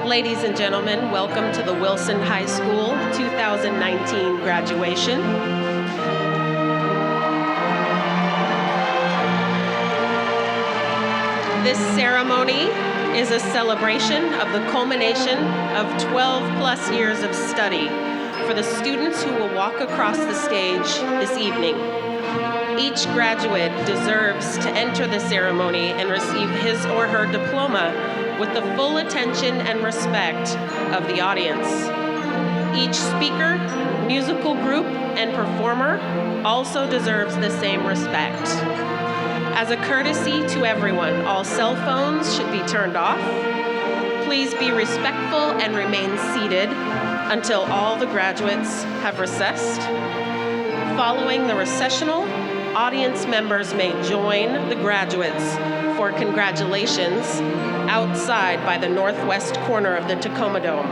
Ladies and gentlemen, welcome to the Wilson High School 2019 graduation. This ceremony is a celebration of the culmination of 12 plus years of study for the students who will walk across the stage this evening. Each graduate deserves to enter the ceremony and receive his or her diploma with the full attention and respect of the audience. Each speaker, musical group, and performer also deserves the same respect. As a courtesy to everyone, all cell phones should be turned off. Please be respectful and remain seated until all the graduates have recessed. Following the recessional, audience members may join the graduates for congratulations outside by the northwest corner of the Tacoma Dome.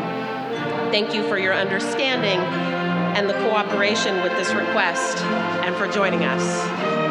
Thank you for your understanding and the cooperation with this request and for joining us.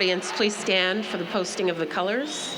Audience, please stand for the posting of the colors.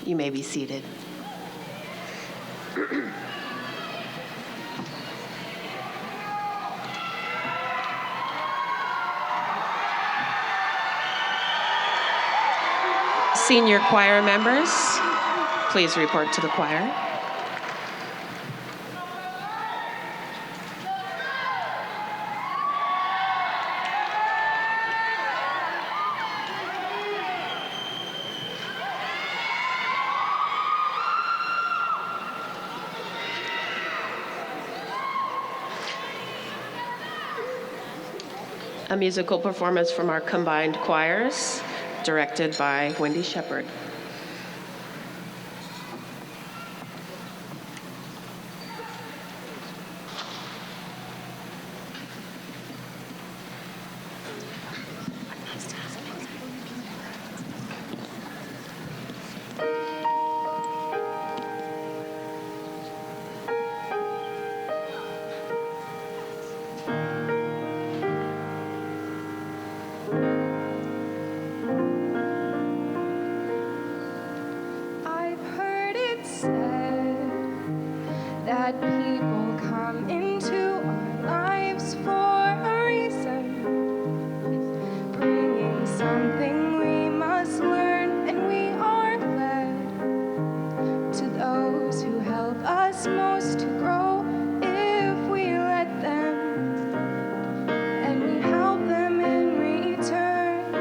You may be seated. Senior choir members, please report to the choir. A musical performance from our combined choirs, directed by Wendy Shepard. That people come into our lives for a reason, bringing something we must learn, and we are led to those who help us most to grow if we let them, and we help them in return.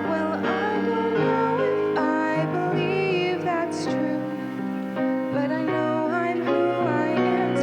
Well, I don't know if I believe that's true, but I know I'm who I am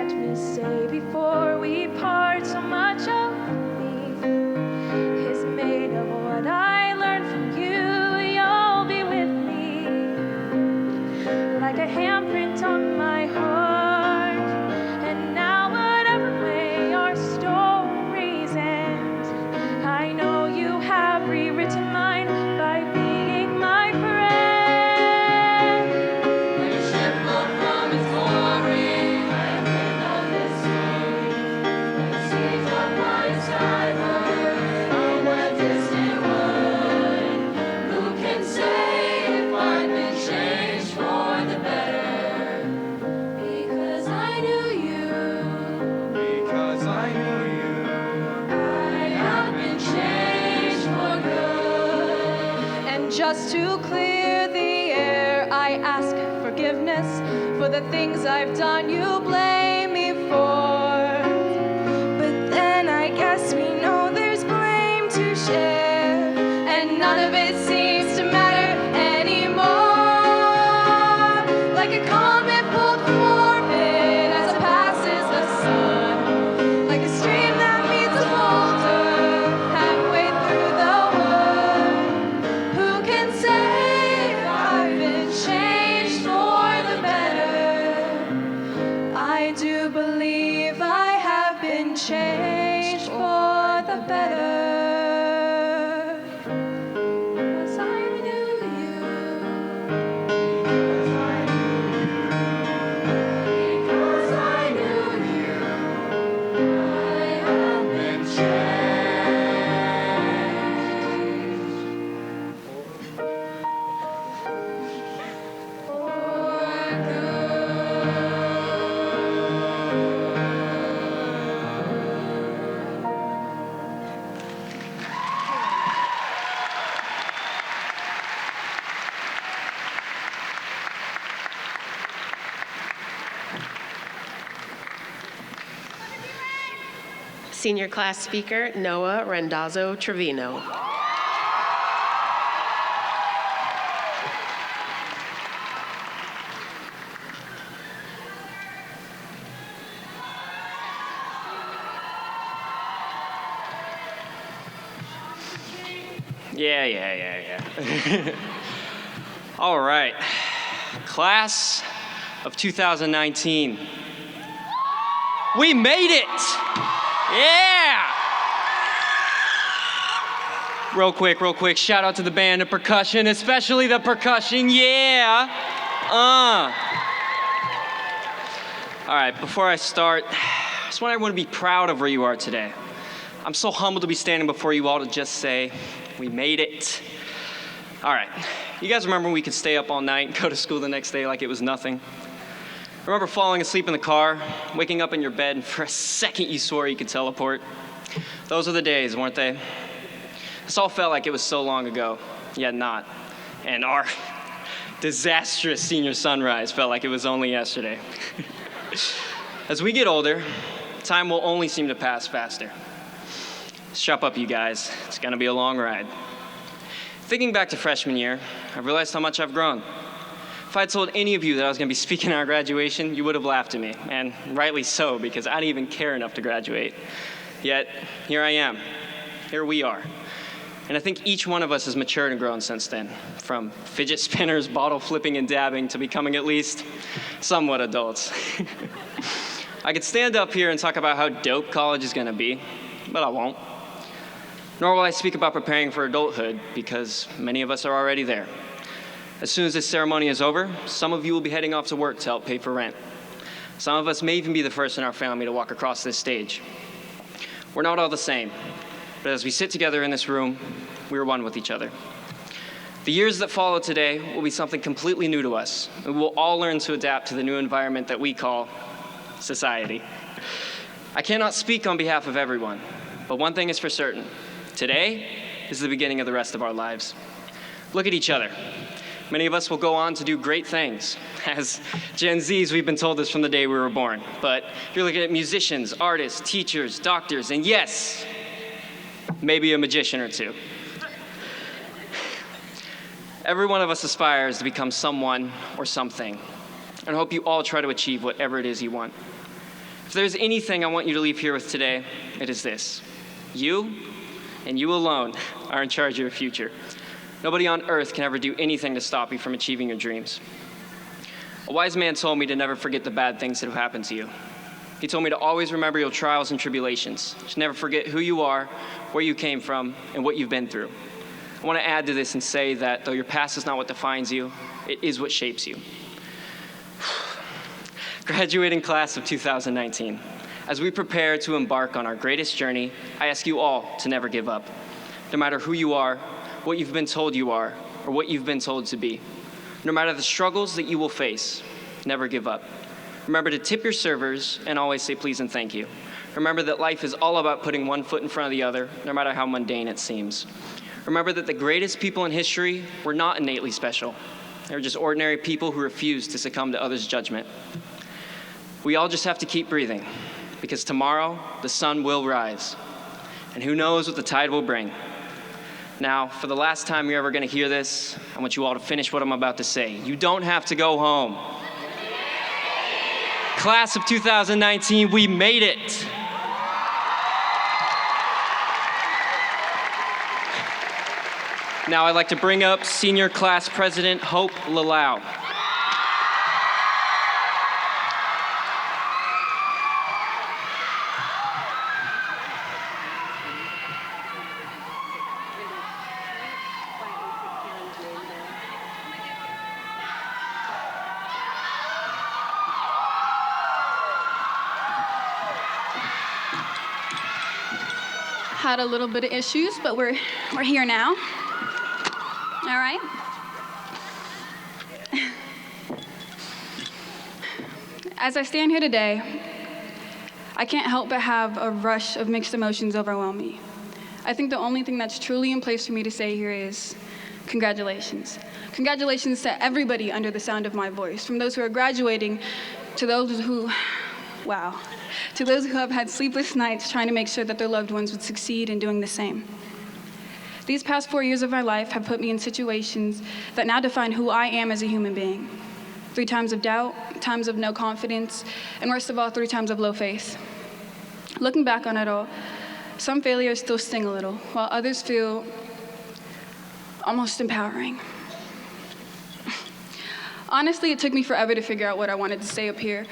let me say before we part, so much of me is made of what I learned from you. You'll be with me like a handprint on my heart. And now whatever way our stories end, I know you have rewritten mine by being my friend. Like a shipload from its glory, I've written on this story. Like a sea drop by skyward, from a distant wood. Who can say if I've been changed for the better? Because I knew you. Because I knew you. I have been changed for good. And just to clear the air, I ask forgiveness for the things I've done you blame me for. But then I guess we know there's blame to share, and none of it seems to matter anymore. Like a comet pulled from orbit as it passes the sun. Like a stream that meets a boulder halfway through the wood. Who can say if I've been changed for the better? I do believe I have been changed for the better. 'Cause I knew you. Because I knew Because I knew you. I have been changed for Senior class speaker, Noah Randazzo Trevino. Yeah. All right. Class of 2019. We made it! Yeah! Real quick, shout out to the band and percussion, especially the percussion, yeah! All right, before I start, I just want everyone to be proud of where you are today. I'm so humbled to be standing before you all to just say, we made it. All right, you guys remember when we could stay up all night and go to school the next day like it was nothing? Remember falling asleep in the car, waking up in your bed, and for a second you swore you could teleport? Those were the days, weren't they? This all felt like it was so long ago, yet not. And our disastrous senior sunrise felt like it was only yesterday. As we get older, time will only seem to pass faster. Strap up, you guys. It's gonna be a long ride. Thinking back to freshman year, I realized how much I've grown. If I'd told any of you that I was gonna be speaking at our graduation, you would have laughed at me, and rightly so, because I didn't even care enough to graduate. Yet, here I am. Here we are. And I think each one of us has matured and grown since then, from fidget spinners, bottle flipping and dabbing, to becoming at least somewhat adults. I could stand up here and talk about how dope college is gonna be, but I won't. Nor will I speak about preparing for adulthood, because many of us are already there. As soon as this ceremony is over, some of you will be heading off to work to help pay for rent. Some of us may even be the first in our family to walk across this stage. We're not all the same, but as we sit together in this room, we are one with each other. The years that follow today will be something completely new to us, and we will all learn to adapt to the new environment that we call society. I cannot speak on behalf of everyone, but one thing is for certain. Today is the beginning of the rest of our lives. Look at each other. Many of us will go on to do great things. As Gen Zs, we've been told this from the day we were born. But if you're looking at musicians, artists, teachers, doctors, and yes, maybe a magician or two. Every one of us aspires to become someone or something. And I hope you all try to achieve whatever it is you want. If there's anything I want you to leave here with today, it is this. You, and you alone, are in charge of your future. Nobody on earth can ever do anything to stop you from achieving your dreams. A wise man told me to never forget the bad things that have happened to you. He told me to always remember your trials and tribulations, to never forget who you are, where you came from, and what you've been through. I want to add to this and say that though your past is not what defines you, it is what shapes you. Graduating class of 2019, as we prepare to embark on our greatest journey, I ask you all to never give up. No matter who you are, what you've been told you are, or what you've been told to be. No matter the struggles that you will face, never give up. Remember to tip your servers and always say please and thank you. Remember that life is all about putting one foot in front of the other, no matter how mundane it seems. Remember that the greatest people in history were not innately special. They were just ordinary people who refused to succumb to others' judgment. We all just have to keep breathing, because tomorrow the sun will rise, and who knows what the tide will bring. Now, for the last time you're ever going to hear this, I want you all to finish what I'm about to say. You don't have to go home. Class of 2019, we made it. Now I'd like to bring up Senior Class President Hope Lalau. Had a little bit of issues, but we're here now. All right. As I stand here today, I can't help but have a rush of mixed emotions overwhelm me. I think the only thing that's truly in place for me to say here is congratulations. Congratulations to everybody under the sound of my voice, from those who are graduating to those who, wow, to those who have had sleepless nights trying to make sure that their loved ones would succeed in doing the same. These past 4 years of my life have put me in situations that now define who I am as a human being. 3 times of doubt, times of no confidence, and worst of all, 3 times of low faith. Looking back on it all, some failures still sting a little, while others feel almost empowering. Honestly, it took me forever to figure out what I wanted to say up here.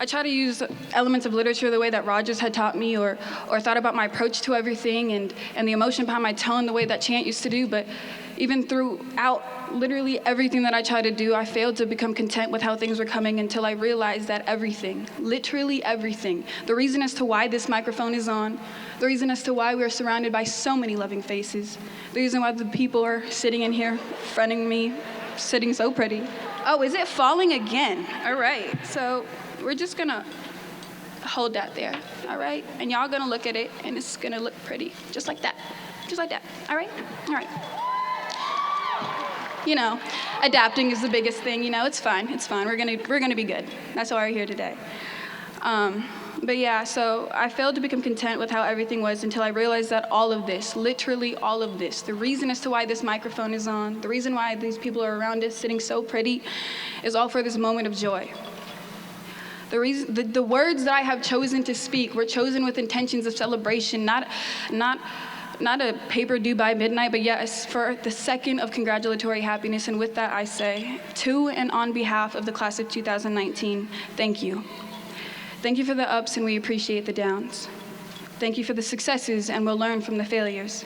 I try to use elements of literature the way that Rogers had taught me, or thought about my approach to everything and the emotion behind my tone the way that Chant used to do, but even throughout literally everything that I tried to do, I failed to become content with how things were coming until I realized that everything, literally everything, the reason as to why this microphone is on, the reason as to why we're surrounded by so many loving faces, the reason why the people are sitting in here fronting me, sitting so pretty. Oh, is it falling again? All right, so we're just gonna hold that there, all right? And y'all gonna look at it, and it's gonna look pretty, just like that, all right? All right. You know, adapting is the biggest thing, you know, it's fine, we're gonna be good. That's why we're here today. But yeah, so I failed to become content with how everything was until I realized that all of this, literally all of this, the reason as to why this microphone is on, the reason why these people are around us sitting so pretty, is all for this moment of joy. The words that I have chosen to speak were chosen with intentions of celebration, not a paper due by midnight, but yes, for the second of congratulatory happiness. And with that, I say, to and on behalf of the class of 2019, thank you. Thank you for the ups, and we appreciate the downs. Thank you for the successes, and we'll learn from the failures.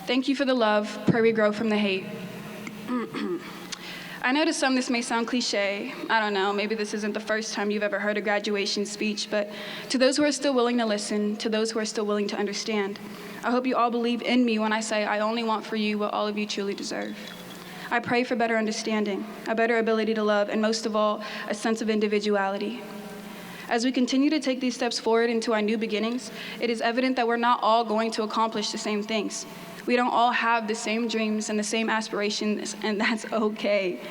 Thank you for the love, pray we grow from the hate. I know to some this may sound cliche. I don't know, maybe this isn't the first time you've ever heard a graduation speech, but to those who are still willing to listen, to those who are still willing to understand, I hope you all believe in me when I say I only want for you what all of you truly deserve. I pray for better understanding, a better ability to love, and most of all, a sense of individuality. As we continue to take these steps forward into our new beginnings, it is evident that we're not all going to accomplish the same things. We don't all have the same dreams and the same aspirations, and that's okay.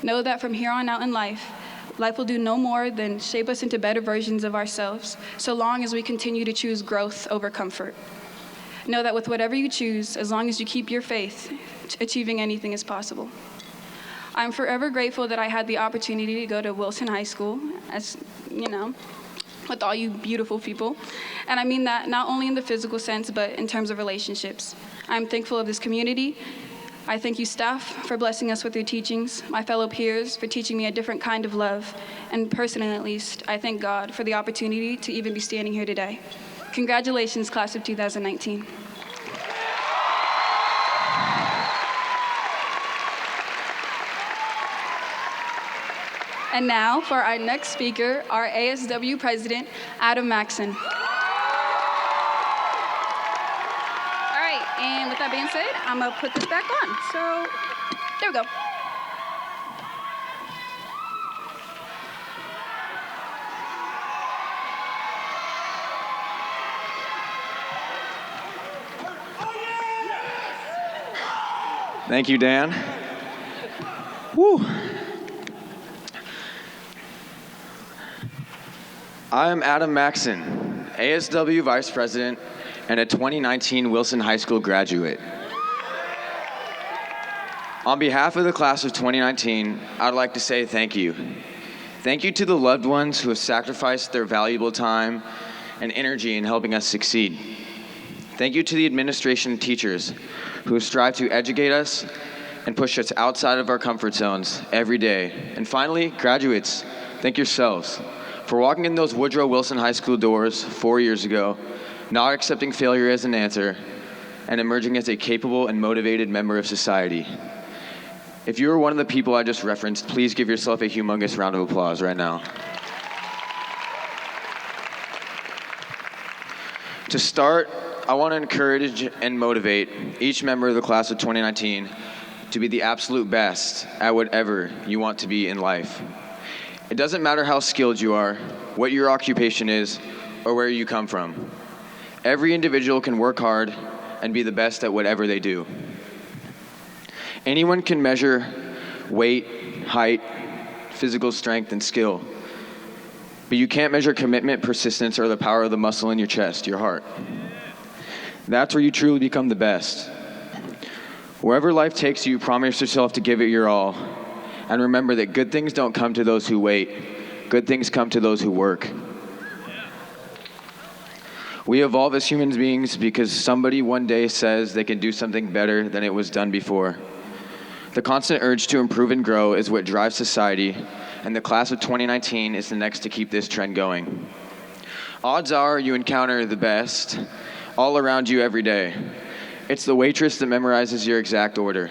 Know that from here on out in life will do no more than shape us into better versions of ourselves, so long as we continue to choose growth over comfort. Know that with whatever you choose, as long as you keep your faith, achieving anything is possible. I'm forever grateful that I had the opportunity to go to Wilson High School, as you know, with all you beautiful people. And I mean that not only in the physical sense, but in terms of relationships. I'm thankful of this community. I thank you, staff, for blessing us with your teachings, my fellow peers for teaching me a different kind of love, and personally at least, I thank God for the opportunity to even be standing here today. Congratulations, class of 2019. And now for our next speaker, our ASW president, Adam Maxson. All right, and with that being said, I'm gonna put this back on. So, there we go. Thank you, Dan. Woo. I am Adam Maxson, ASW Vice President and a 2019 Wilson High School graduate. On behalf of the class of 2019, I'd like to say thank you. Thank you to the loved ones who have sacrificed their valuable time and energy in helping us succeed. Thank you to the administration and teachers who have strived to educate us and push us outside of our comfort zones every day. And finally, graduates, thank yourselves for walking in those Woodrow Wilson High School doors 4 years ago, not accepting failure as an answer, and emerging as a capable and motivated member of society. If you are one of the people I just referenced, please give yourself a humongous round of applause right now. To start, I want to encourage and motivate each member of the class of 2019 to be the absolute best at whatever you want to be in life. It doesn't matter how skilled you are, what your occupation is, or where you come from. Every individual can work hard and be the best at whatever they do. Anyone can measure weight, height, physical strength, and skill, but you can't measure commitment, persistence, or the power of the muscle in your chest, your heart. That's where you truly become the best. Wherever life takes you, promise yourself to give it your all. And remember that good things don't come to those who wait. Good things come to those who work. We evolve as human beings because somebody one day says they can do something better than it was done before. The constant urge to improve and grow is what drives society, and the class of 2019 is the next to keep this trend going. Odds are you encounter the best all around you every day. It's the waitress that memorizes your exact order.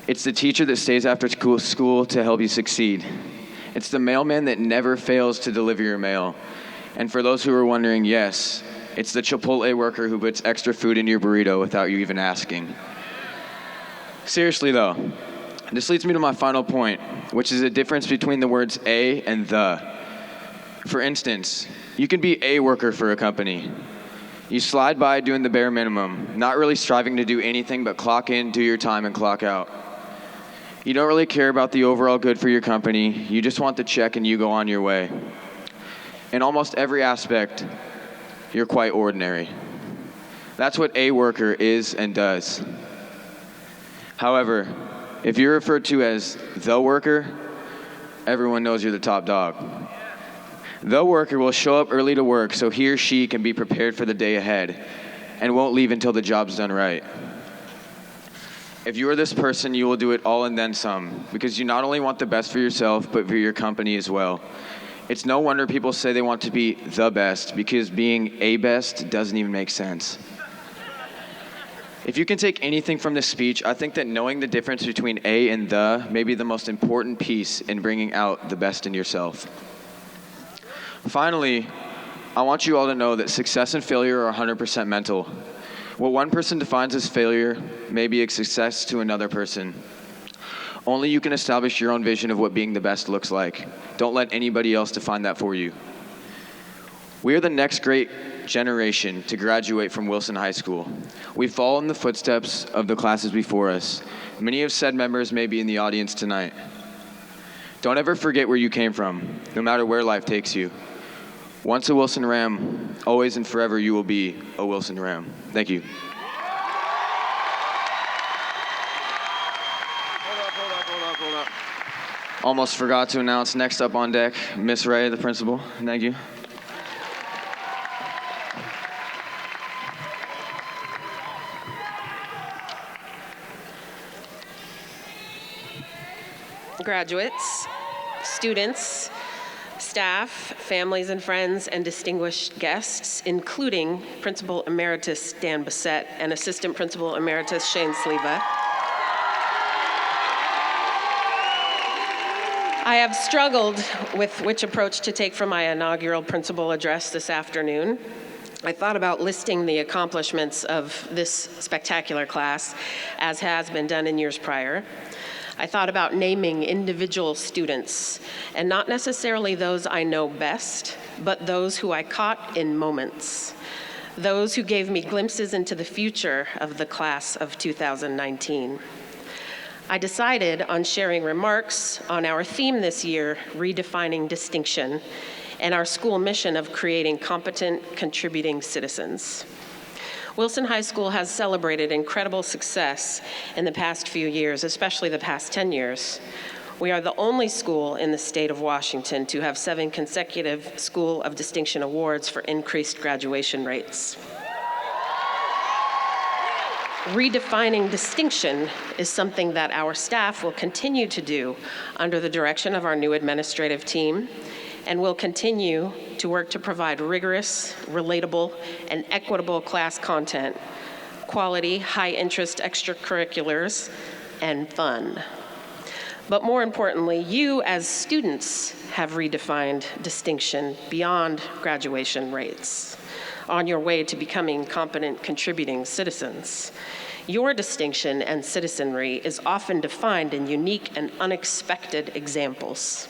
It's the teacher that stays after school to help you succeed. It's the mailman that never fails to deliver your mail. And for those who are wondering, yes, it's the Chipotle worker who puts extra food in your burrito without you even asking. Seriously though, this leads me to my final point, which is the difference between the words a and the. For instance, you can be a worker for a company. You slide by doing the bare minimum, not really striving to do anything but clock in, do your time, and clock out. You don't really care about the overall good for your company. You just want the check and you go on your way. In almost every aspect, you're quite ordinary. That's what a worker is and does. However, if you're referred to as the worker, everyone knows you're the top dog. The worker will show up early to work so he or she can be prepared for the day ahead and won't leave until the job's done right. If you are this person, you will do it all and then some, because you not only want the best for yourself, but for your company as well. It's no wonder people say they want to be the best, because being a best doesn't even make sense. If you can take anything from this speech, I think that knowing the difference between a and the may be the most important piece in bringing out the best in yourself. Finally, I want you all to know that success and failure are 100% mental. What one person defines as failure may be a success to another person. Only you can establish your own vision of what being the best looks like. Don't let anybody else define that for you. We are the next great generation to graduate from Wilson High School. We follow in the footsteps of the classes before us. Many of said members may be in the audience tonight. Don't ever forget where you came from, no matter where life takes you. Once a Wilson Ram, always and forever you will be a Wilson Ram. Thank you. Hold up. Almost forgot to announce next up on deck, Miss Ray, the principal. Thank you. graduates, students, staff, families and friends, and distinguished guests, including Principal Emeritus Dan Bassett and Assistant Principal Emeritus Shane Sleva. I have struggled with which approach to take for my inaugural principal address this afternoon. I thought about listing the accomplishments of this spectacular class, as has been done in years prior. I thought about naming individual students, and not necessarily those I know best, but those who I caught in moments, those who gave me glimpses into the future of the class of 2019. I decided on sharing remarks on our theme this year, redefining distinction, and our school mission of creating competent, contributing citizens. Wilson High School has celebrated incredible success in the past few years, especially the past 10 years. We are the only school in the state of Washington to have 7 consecutive School of Distinction awards for increased graduation rates. Redefining distinction is something that our staff will continue to do under the direction of our new administrative team, and will continue to work to provide rigorous, relatable, and equitable class content, quality, high-interest extracurriculars, and fun. But more importantly, you as students have redefined distinction beyond graduation rates on your way to becoming competent, contributing citizens. Your distinction and citizenry is often defined in unique and unexpected examples.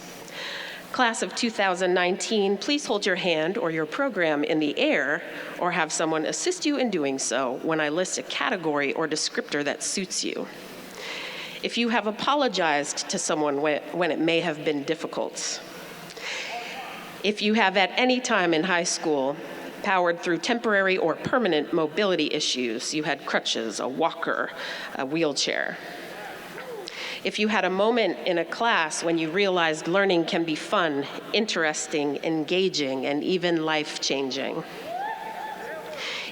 Class of 2019, please hold your hand or your program in the air, or have someone assist you in doing so when I list a category or descriptor that suits you. If you have apologized to someone when it may have been difficult, if you have at any time in high school powered through temporary or permanent mobility issues, you had crutches, a walker, a wheelchair. If you had a moment in a class when you realized learning can be fun, interesting, engaging, and even life-changing.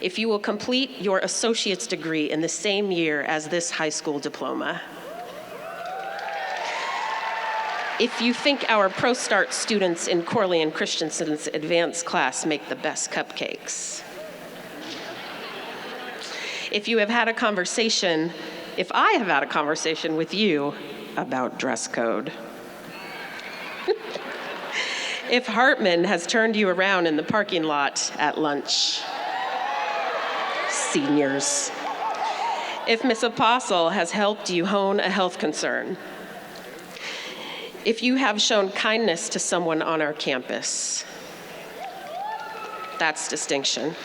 If you will complete your associate's degree in the same year as this high school diploma. If you think our ProStart students in Corley and Christensen's advanced class make the best cupcakes. If I have had a conversation with you about dress code. If Hartman has turned you around in the parking lot at lunch. Seniors. If Miss Apostle has helped you hone a health concern. If you have shown kindness to someone on our campus. That's distinction.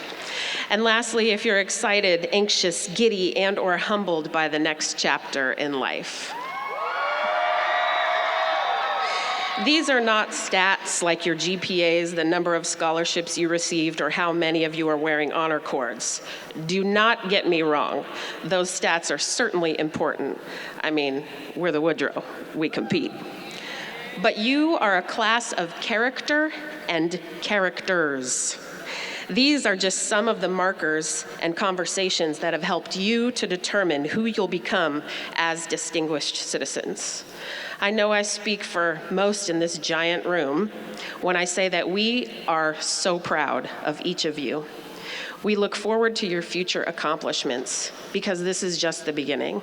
And lastly, if you're excited, anxious, giddy, and/or humbled by the next chapter in life. These are not stats like your GPAs, the number of scholarships you received, or how many of you are wearing honor cords. Do not get me wrong. Those stats are certainly important. I mean, we're the Woodrow. We compete. But you are a class of character and characters. These are just some of the markers and conversations that have helped you to determine who you'll become as distinguished citizens. I know I speak for most in this giant room when I say that we are so proud of each of you. We look forward to your future accomplishments because this is just the beginning.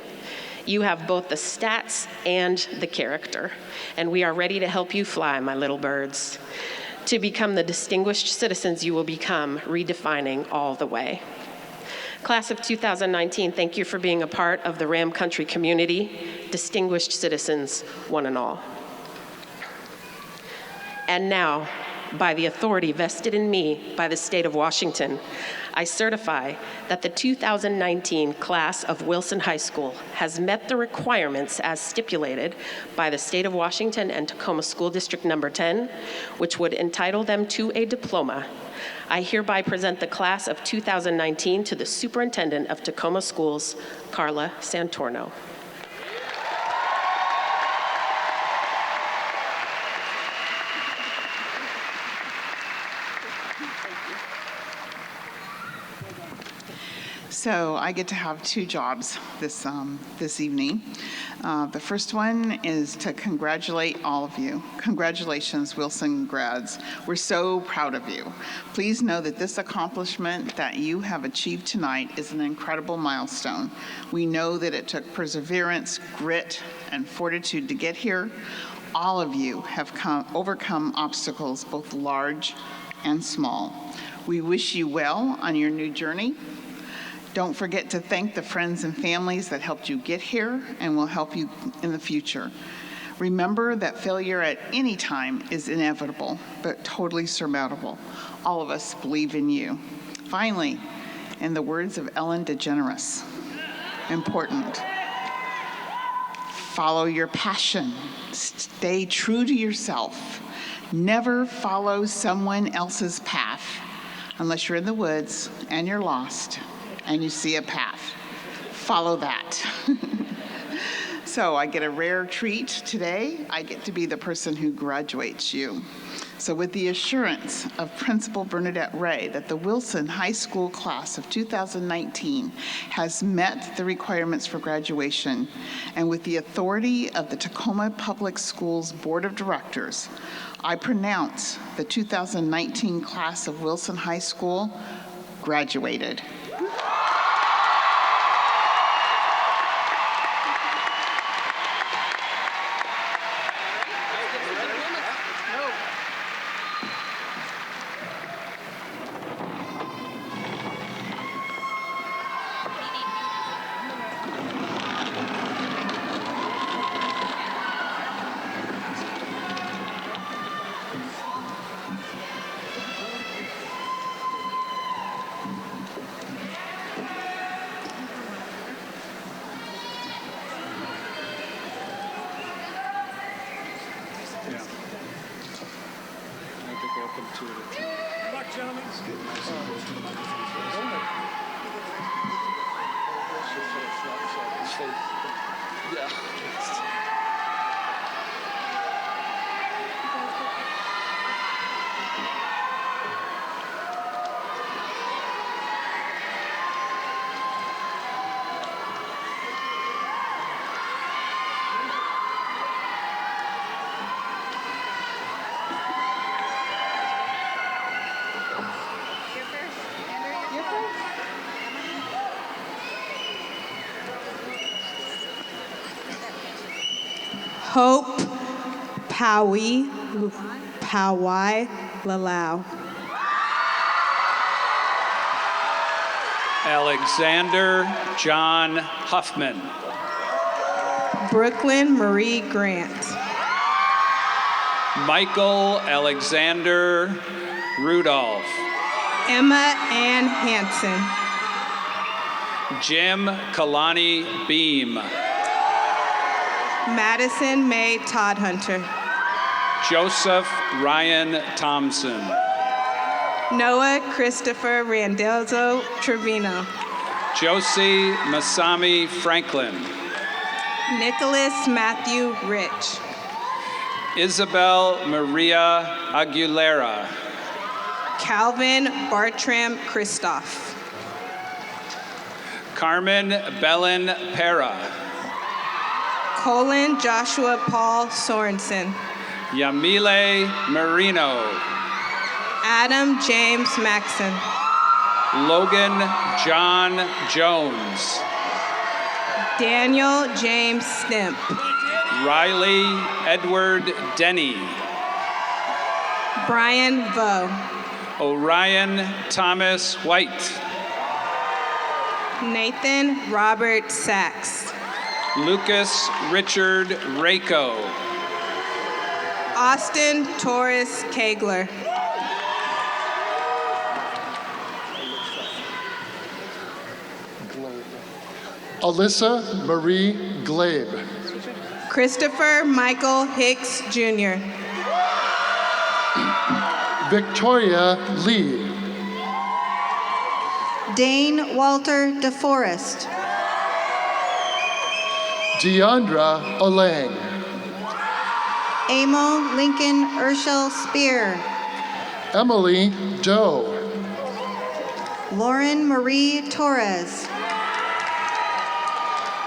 You have both the stats and the character, and we are ready to help you fly, my little birds, to become the distinguished citizens you will become, redefining all the way. Class of 2019, thank you for being a part of the Ram Country community, distinguished citizens, one and all. And now, by the authority vested in me by the state of Washington, I certify that the 2019 class of Wilson High School has met the requirements as stipulated by the state of Washington and Tacoma School District Number 10, which would entitle them to a diploma. I hereby present the class of 2019 to the Superintendent of Tacoma Schools, Carla Santorno. So I get to have 2 jobs this evening. The first one is to congratulate all of you. Congratulations, Wilson grads. We're so proud of you. Please know that this accomplishment that you have achieved tonight is an incredible milestone. We know that it took perseverance, grit, and fortitude to get here. All of you have overcome obstacles, both large and small. We wish you well on your new journey. Don't forget to thank the friends and families that helped you get here and will help you in the future. Remember that failure at any time is inevitable, but totally surmountable. All of us believe in you. Finally, in the words of Ellen DeGeneres, important, follow your passion. Stay true to yourself. Never follow someone else's path unless you're in the woods and you're lost and you see a path. Follow that. So I get a rare treat today. I get to be the person who graduates you. So with the assurance of Principal Bernadette Ray that the Wilson High School class of 2019 has met the requirements for graduation, and with the authority of the Tacoma Public Schools Board of Directors, I pronounce the 2019 class of Wilson High School graduated. Hope Powai Lalau. Alexander John Huffman. Brooklyn Marie Grant. Michael Alexander Rudolph. Emma Ann Hansen. Jim Kalani Beam. Madison May Toddhunter. Joseph Ryan Thompson. Noah Christopher Randazzo Trevino. Josie Masami Franklin. Nicholas Matthew Rich. Isabel Maria Aguilera. Calvin Bartram Christoph. Carmen Belen Pera. Colin Joshua Paul Sorensen. Yamile Marino. Adam James Maxon. Logan John Jones. Daniel James Stimp. Riley Edward Denny. Brian Vo. Orion Thomas White. Nathan Robert Sachs. Lucas Richard Rako. Austin Torres Kegler. Alyssa Marie Glabe. Christopher Michael Hicks Jr. Victoria Lee. Dane Walter DeForest. Deandra Alang. Amo Lincoln Urshel Spear. Emily Doe. Lauren Marie Torres.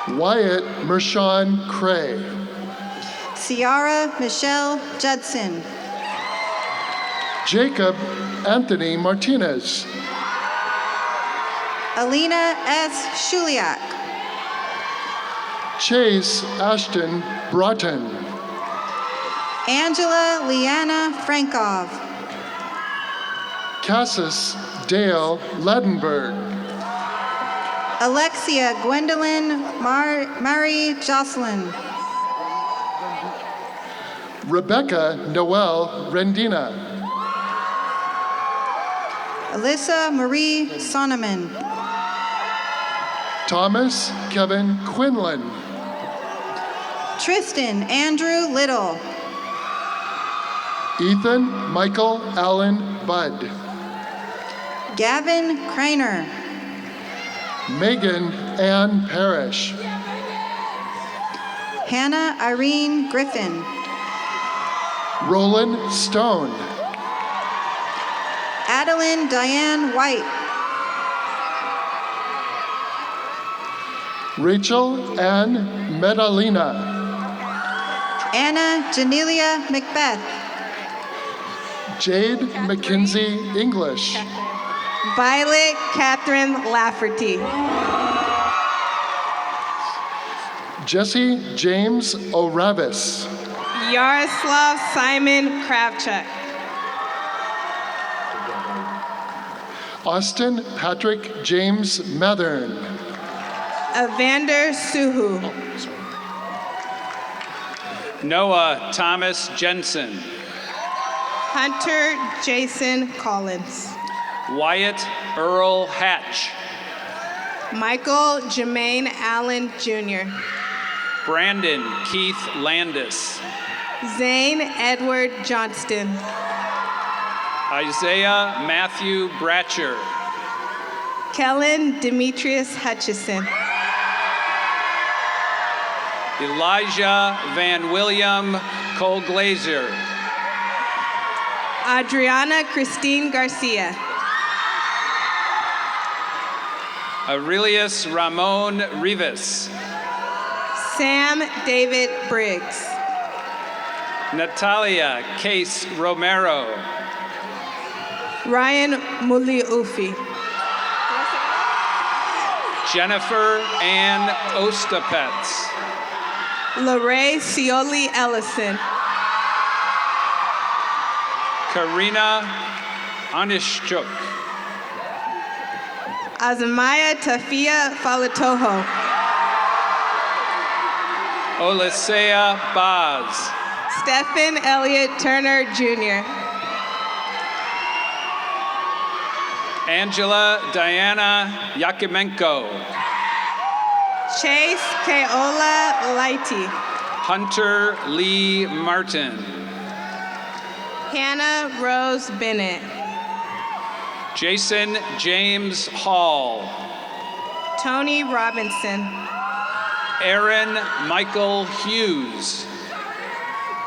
Wyatt Mershon Cray. Ciara Michelle Judson. Jacob Anthony Martinez. Alina S. Shuliak. Chase Ashton Broughton. Angela Leanna Frankov. Cassis Dale Ladenberg. Alexia Gwendolyn Marie Jocelyn. Rebecca Noel Rendina. Alyssa Marie Sonneman. Thomas Kevin Quinlan. Tristan Andrew Little. Ethan Michael Allen Budd. Gavin Craner. Megan Ann Parrish. Hannah Irene Griffin. Roland Stone. Adeline Diane White. Rachel Ann Medalina. Anna Janelia Macbeth. Jade McKinsey English. Violet Catherine Lafferty. Jesse James Oravis. Yaroslav Simon Kravchuk. Austin Patrick James Mathern. Evander Suhu. Noah Thomas Jensen. Hunter Jason Collins. Wyatt Earl Hatch. Michael Jermaine Allen Jr. Brandon Keith Landis. Zane Edward Johnston. Isaiah Matthew Bratcher. Kellen Demetrius Hutchison. Elijah Van William Cole Glazer. Adriana Christine Garcia. Aurelius Ramon Rivas. Sam David Briggs. Natalia Case Romero. Ryan Muliufi. Jennifer Ann Ostapetz. Lorraine Cioli Ellison. Karina Onishchuk. Azamaya Tafia Falatoho. Olisea Baz. Stephen Elliott Turner Jr. Angela Diana Yakimenko. Chase Keola Lighty. Hunter Lee Martin. Hannah Rose Bennett. Jason James Hall. Tony Robinson. Aaron Michael Hughes.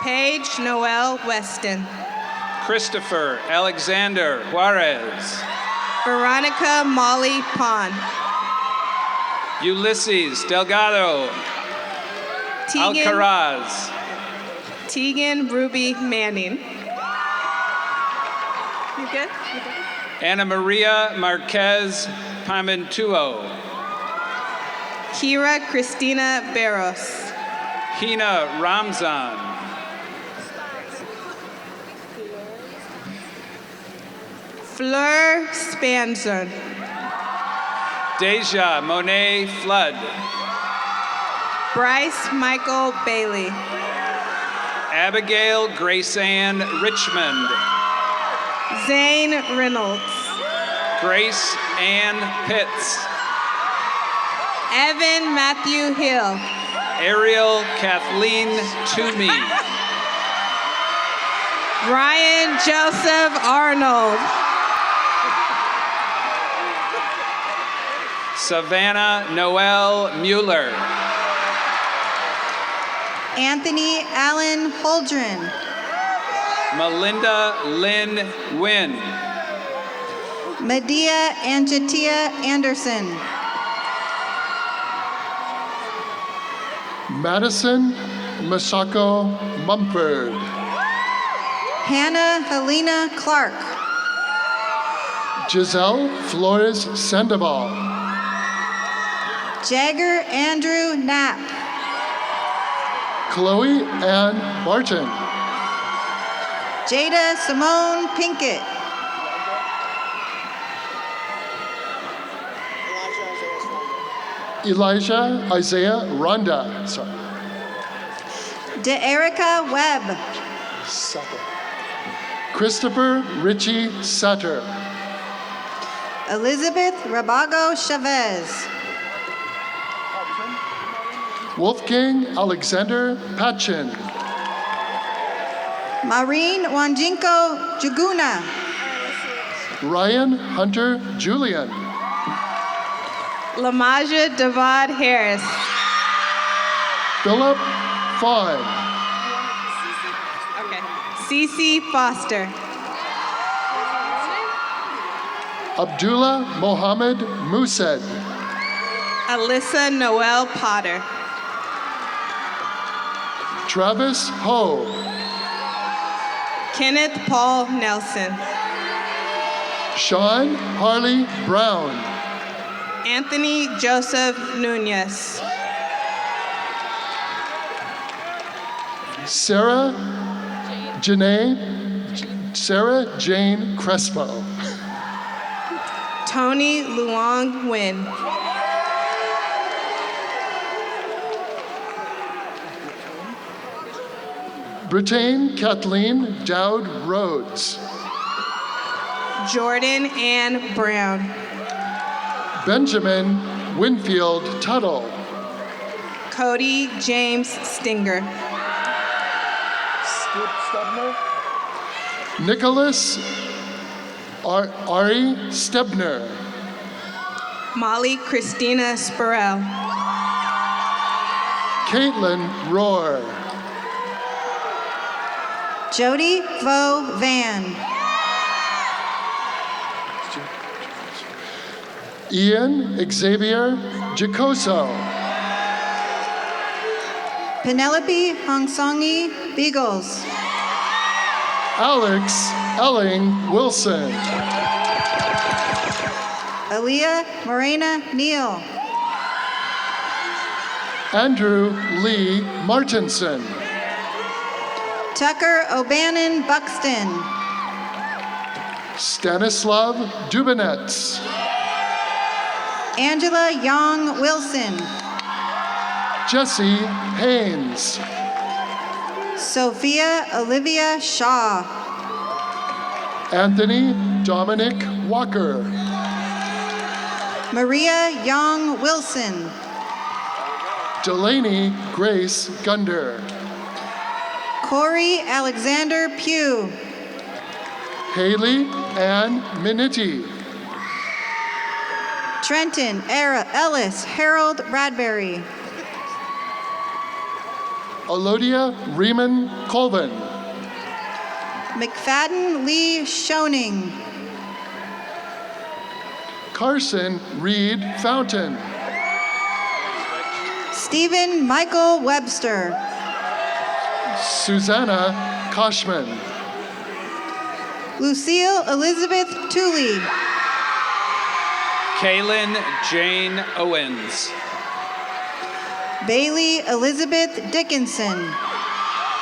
Paige Noel Weston. Christopher Alexander Juarez. Veronica Molly Pond. Ulysses Delgado Alcaraz. Tegan Ruby Manning. You good? Ana Maria Marquez Pamantuo. Kira Christina Barros. Hina Ramzan. Fleur Spanzer. Deja Monet Flood. Bryce Michael Bailey. Abigail Grace Ann Richmond. Zane Reynolds. Grace Ann Pitts. Evan Matthew Hill. Ariel Kathleen Toomey. Ryan Joseph Arnold. Savannah Noel Mueller. Anthony Allen Holdren. Melinda Lynn Wynn. Medea Angetia Anderson. Madison Masako Mumford. Hannah Helena Clark. Giselle Flores Sandoval. Jagger Andrew Knapp. Chloe Ann Barton. Jada Simone Pinkett. Elijah Isaiah Ronda. Sorry. DeErica Webb. Christopher Richie Sutter. Elizabeth Rabago Chavez. Wolfgang Alexander Patchin. Maureen Wanjinko Juguna. Ryan Hunter Julian. Lamaja Davad Harris. Philip Fawn. Okay. Cece Foster. Abdullah Mohammed Mused. Alyssa Noel Potter. Travis Ho. Kenneth Paul Nelson. Sean Harley Brown. Anthony Joseph Nunez. Sarah Jane Crespo. Tony Luong Nguyen. Britain Kathleen Dowd Rhodes. Jordan Ann Brown. Benjamin Winfield Tuttle. Cody James Stinger. Nicholas Ari Stebner. Molly Christina Spurrell. Caitlin Rohr. Jody Vo Van. Ian Xavier Giacoso. Penelope Hongsongi Beagles. Alex Elling Wilson. Aaliyah Morena Neal. Andrew Lee Martinson. Tucker O'Bannon Buxton. Stanislav Dubinets. Angela Young Wilson. Jesse Haynes. Sophia Olivia Shaw. Anthony Dominic Walker. Maria Young Wilson. Delaney Grace Gunder. Corey Alexander Pugh. Haley Ann Minetti. Trenton Era Ellis Harold Bradbury. Alodia Riemann Colvin. McFadden Lee Schoening. Carson Reed Fountain. Stephen Michael Webster. Susanna Koshman. Lucille Elizabeth Tooley. Kaylin Jane Owens. Bailey Elizabeth Dickinson.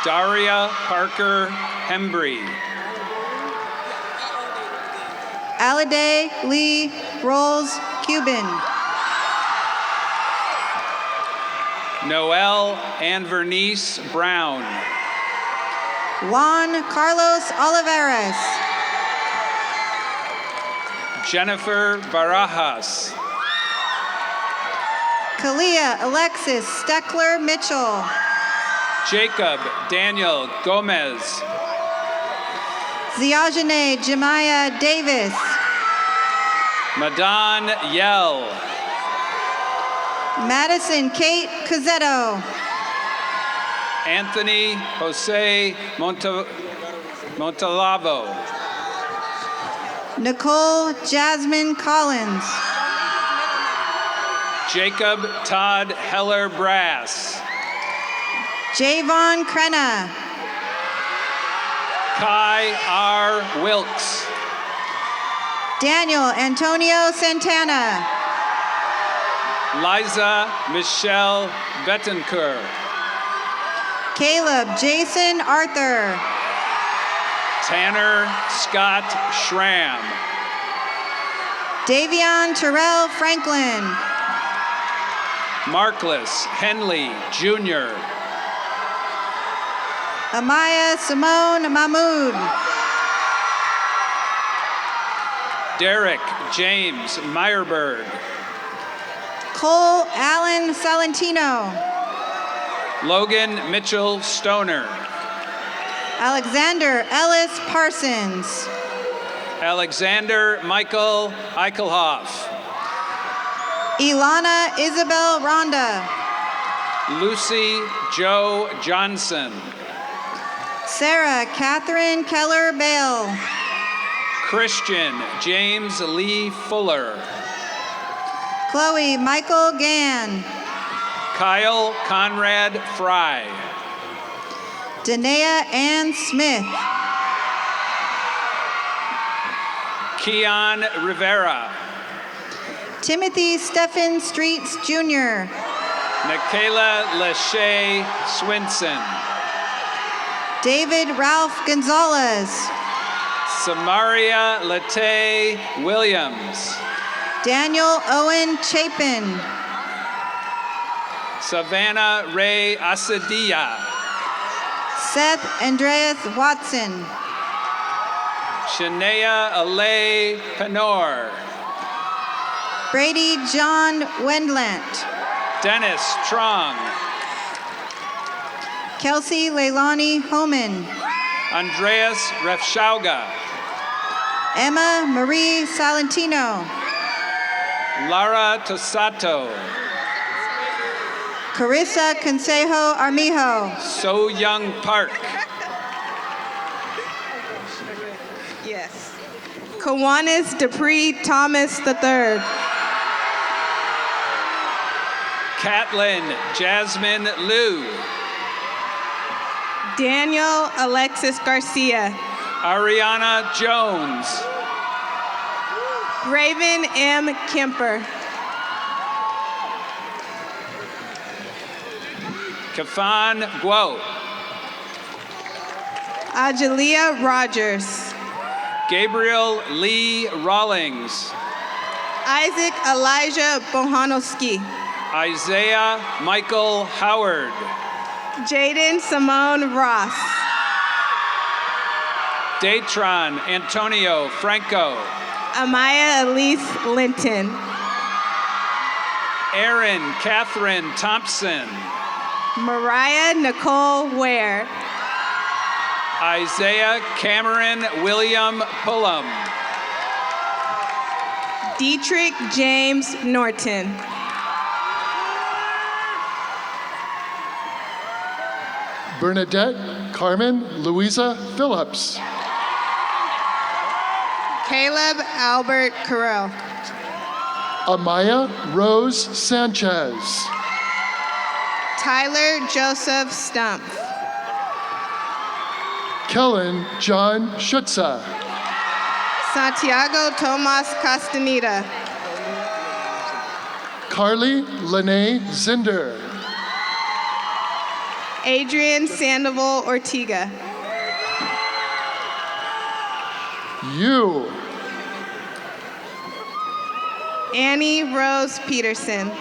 Daria Parker Hembry. Alade Lee Rolls Cuban. Noelle and Vernice Brown. Juan Carlos Oliveras. Jennifer Barajas. Kalia Alexis Steckler Mitchell. Jacob Daniel Gomez. Ziajane Jemiah Davis. Madan Yell. Madison Kate Cozzetto. Anthony Jose Montalavo. Nicole Jasmine Collins. Jacob Todd Heller Brass. Javon Krenna. Kai R. Wilkes. Daniel Antonio Santana. Liza Michelle Bettencourt. Caleb Jason Arthur. Tanner Scott Schramm. Davion Terrell Franklin. Marcus Henley Jr. Amaya Simone Mahmood. Derek James Meyerberg. Cole Allen Salentino. Logan Mitchell Stoner. Alexander Ellis Parsons. Alexander Michael Eichelhoff. Ilana Isabel Ronda. Lucy Joe Johnson. Sarah Catherine Keller Bale. Christian James Lee Fuller. Chloe Michael Gann. Kyle Conrad Fry. Danae Ann Smith. Keon Rivera. Timothy Stephen Streets Jr. Michaela Lachey Swinson. David Ralph Gonzalez. Samaria Latae Williams. Daniel Owen Chapin. Savannah Ray Asadilla. Seth Andreas Watson. Shania Alay Penor. Brady John Wendlandt. Dennis Trong. Kelsey Leilani Homan. Andreas Refshauga. Emma Marie Salentino. Lara Tosato. Carissa Consejo Armijo. So Young Park. Yes. Kawanis Dupree Thomas III. Catlin Jasmine Liu. Daniel Alexis Garcia. Ariana Jones. Raven M. Kemper. Kafan Guo. Ajalia Rogers. Gabriel Lee Rawlings. Isaac Elijah Bohanowski. Isaiah Michael Howard. Jaden Simone Ross. Datron Antonio Franco. Amaya Elise Linton. Erin Catherine Thompson. Mariah Nicole Ware. Isaiah Cameron William Pullum. Dietrich James Norton. Bernadette Carmen Louisa Phillips. Caleb Albert Carell. Amaya Rose Sanchez. Tyler Joseph Stump. Kellen John Schutza. Santiago Tomas Castaneda. Carly Lene Zinder. Adrian Sandoval Ortega. You. Annie Rose Peterson.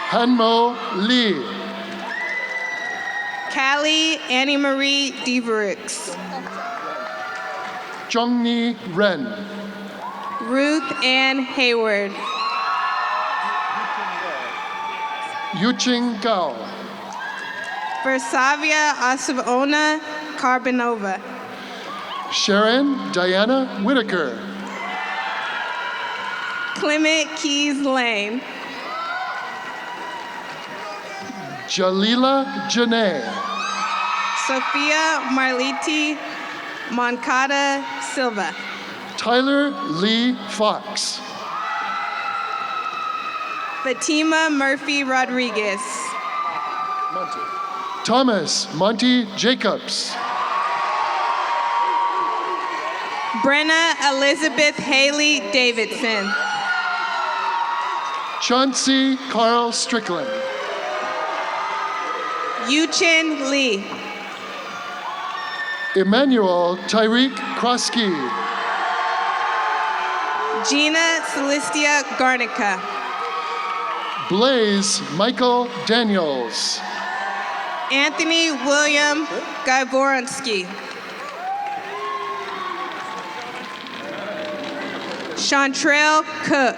Hanmo Lee. Callie Annie Marie Devereux. Zhongni Ren. Ruth Ann Hayward. Yuching Gao. Versavia Asavona Carbonova. Sharon Diana Whitaker. Clement Keys Lane. Jalila Janae. Sophia Marliti Moncada Silva. Tyler Lee Fox. Fatima Murphy Rodriguez. Thomas Monty Jacobs. Brenna Elizabeth Haley Davidson. Chauncey Carl Strickland. Yuchin Lee. Emmanuel Tyreek Krosky. Gina Celestia Garnica. Blaze Michael Daniels. Anthony William Gajvoronsky. Chantrell Cook.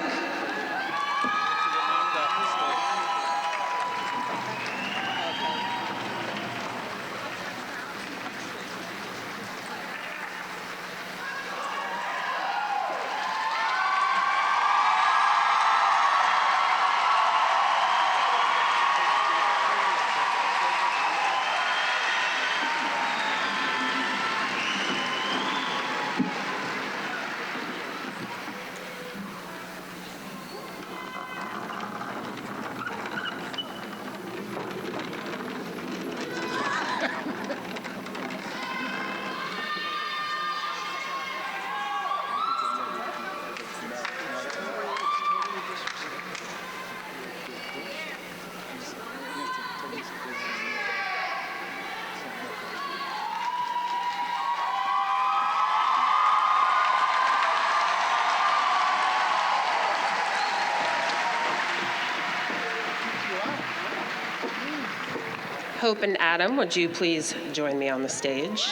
Hope and Adam, would you please join me on the stage?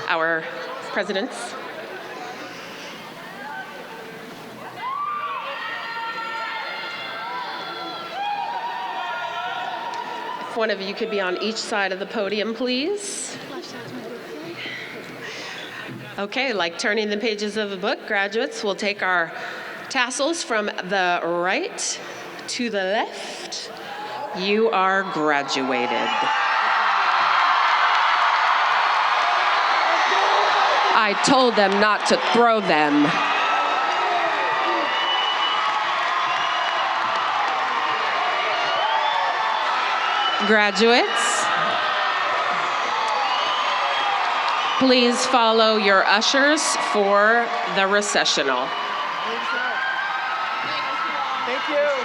Our presidents. If one of you could be on each side of the podium, please. Okay, like turning the pages of a book, graduates, we'll take our tassels from the right to the left. You are graduated. I told them not to throw them. Graduates, please follow your ushers for the recessional. Thank you.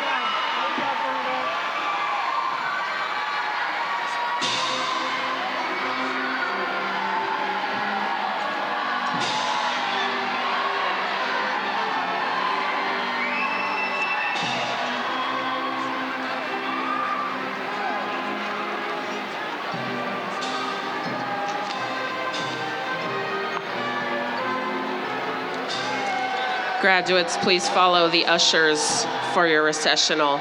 Graduates, please follow the ushers for your recessional.